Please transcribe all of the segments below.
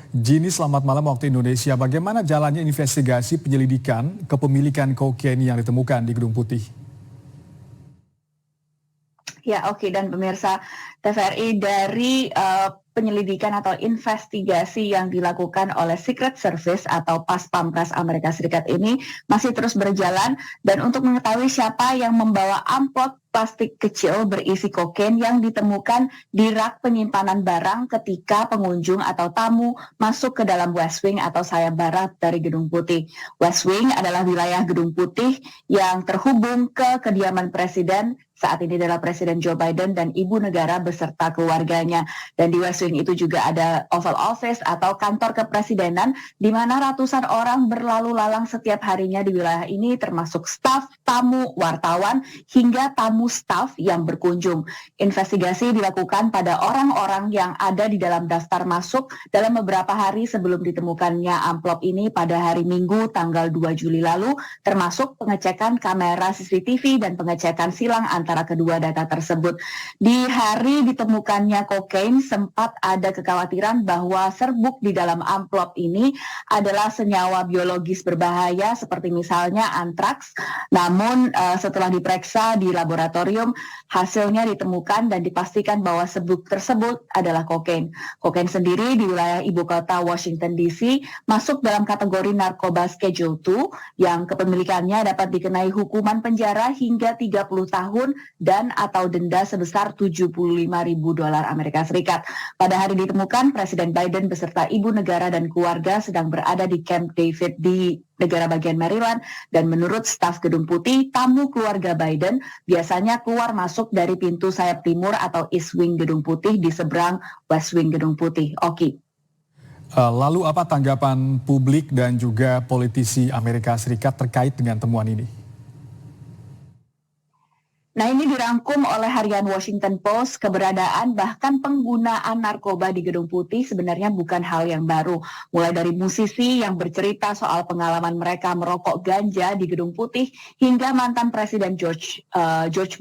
Jini, selamat malam waktu Indonesia. Bagaimana jalannya investigasi penyelidikan kepemilikan kokain yang ditemukan di Gedung Putih? Ya, oke. Dan pemirsa TVRI, dari penyelidikan atau investigasi yang dilakukan oleh Secret Service atau Pas Pampres Amerika Serikat ini masih terus berjalan, dan untuk mengetahui siapa yang membawa amplop plastik kecil berisi kokain yang ditemukan di rak penyimpanan barang ketika pengunjung atau tamu masuk ke dalam West Wing atau sayap barat dari Gedung Putih. West Wing adalah wilayah Gedung Putih yang terhubung ke kediaman Presiden, saat ini adalah Presiden Joe Biden dan Ibu Negara beserta keluarganya. Dan di West Wing itu juga ada Oval Office atau kantor kepresidenan, di mana ratusan orang berlalu lalang setiap harinya di wilayah ini, termasuk staf, tamu, wartawan, hingga tamu staf yang berkunjung. Investigasi dilakukan pada orang-orang yang ada di dalam daftar masuk dalam beberapa hari sebelum ditemukannya amplop ini pada hari Minggu tanggal 2 Juli lalu, termasuk pengecekan kamera CCTV dan pengecekan silang antara kedua data tersebut. Di hari ditemukannya kokain, sempat ada kekhawatiran bahwa serbuk di dalam amplop ini adalah senyawa biologis berbahaya seperti misalnya antraks. Namun setelah diperiksa di laboratorium, hasilnya ditemukan dan dipastikan bahwa serbuk tersebut adalah kokain. Kokain sendiri di wilayah ibu kota Washington DC masuk dalam kategori narkoba Schedule 2 yang kepemilikannya dapat dikenai hukuman penjara hingga 30 tahun dan atau denda sebesar $75.000 Amerika Serikat. Pada hari ditemukan, Presiden Biden beserta ibu negara dan keluarga sedang berada di Camp David di negara bagian Maryland, dan menurut staf Gedung Putih, tamu keluarga Biden biasanya keluar masuk dari pintu sayap timur atau East Wing Gedung Putih di seberang West Wing Gedung Putih. Oki. Lalu apa tanggapan publik dan juga politisi Amerika Serikat terkait dengan temuan ini? Nah, ini dirangkum oleh harian Washington Post. Keberadaan bahkan penggunaan narkoba di Gedung Putih sebenarnya bukan hal yang baru. Mulai dari musisi yang bercerita soal pengalaman mereka merokok ganja di Gedung Putih, hingga mantan Presiden George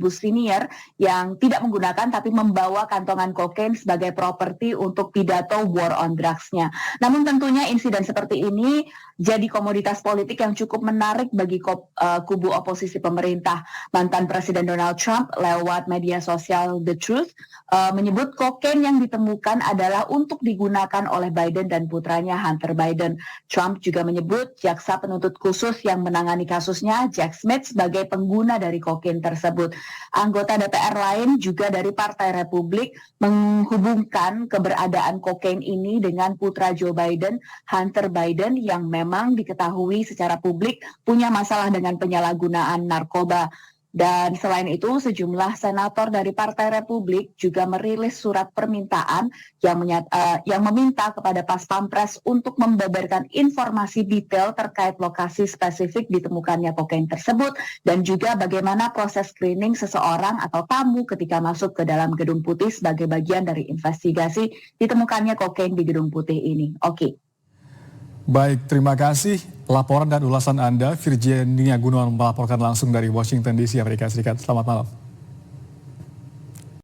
Bush Senior yang tidak menggunakan tapi membawa kantongan kokain sebagai properti untuk pidato war on drugs-nya. Namun tentunya insiden seperti ini jadi komoditas politik yang cukup menarik bagi kubu oposisi pemerintah. Mantan Presiden Donald Trump lewat media sosial The Truth menyebut kokain yang ditemukan adalah untuk digunakan oleh Biden dan putranya Hunter Biden. Trump juga menyebut jaksa penuntut khusus yang menangani kasusnya, Jack Smith, sebagai pengguna dari kokain tersebut. Anggota DPR lain juga dari Partai Republik menghubungkan keberadaan kokain ini dengan putra Joe Biden, Hunter Biden, yang memang diketahui secara publik punya masalah dengan penyalahgunaan narkoba. Dan selain itu, sejumlah senator dari Partai Republik juga merilis surat permintaan yang meminta kepada Pas Pampres untuk membeberkan informasi detail terkait lokasi spesifik ditemukannya kokain tersebut, dan juga bagaimana proses screening seseorang atau tamu ketika masuk ke dalam Gedung Putih sebagai bagian dari investigasi ditemukannya kokain di Gedung Putih ini. Oke. Baik, terima kasih laporan dan ulasan Anda. Virginia Gunawan melaporkan langsung dari Washington DC, Amerika Serikat. Selamat malam.